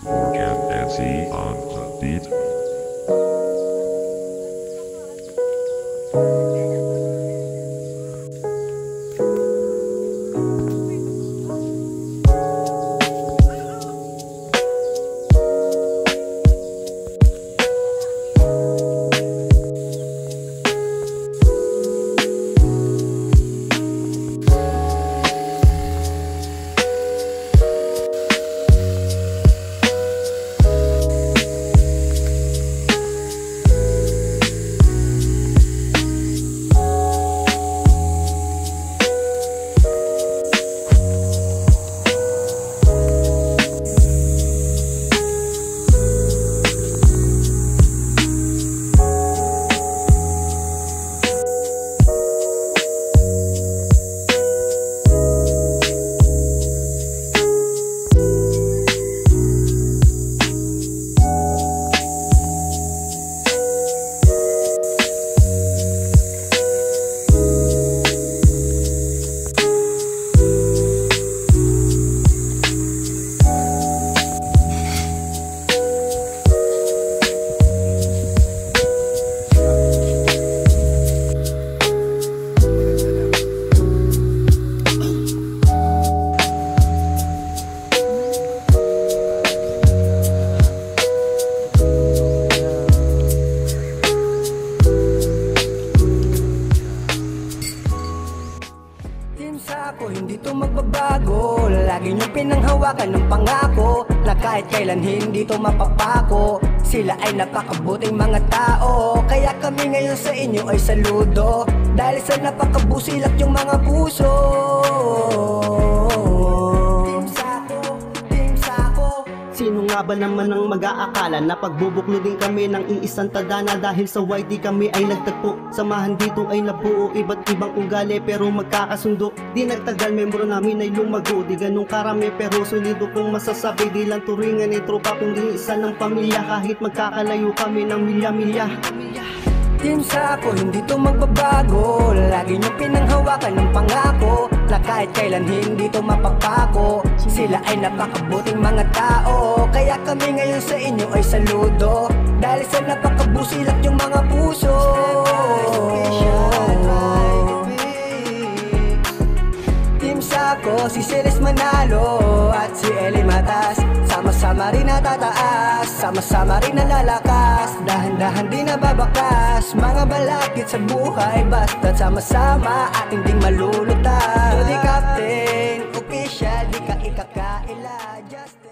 Morgan Nancy on the beat. Hindi to magbabago, lagi niyong pinanghawakan ng pangako na kahit kailan hindi to mapapako. Sila ay napakabuting mga tao, kaya kami ngayon sa inyo ay saludo. Dahil sa napakabusilak yung mga puso. Team Sako. Sino nga ba naman ang mag-aakala na pagbubuklodin kami ng iisang tadhana? Dahil sa YT kami ay nagtagpo, samahan dito ay nabuo, iba't ibang ugali pero magkakasundo. Di nagtagal membro namin ay lumago, di ganun karami pero solido kong masasabi. Di lang turingan ni tropa kundi isa ng pamilya, kahit magkakalayo kami ng milya-milya. Team Sako, hindi to magbabago, lagi niyong pinanghawakan ng pangako na kahit kailan hindi to mapapako. Sila ay napakabuting mga tao, kaya kami ngayon sa inyo ay saludo. Dahil sa napakabusilak yung mga puso. Team Sako, si Ceres Manalo at si Eli Matas, sama-sama rin natataas, sama-sama rin nalalakas, dahan-dahan din nababakas. Mga balakid sa buhay, basta't sama-sama ating ding malulutas. So di Captain, official, di ka ikakaila, Justin.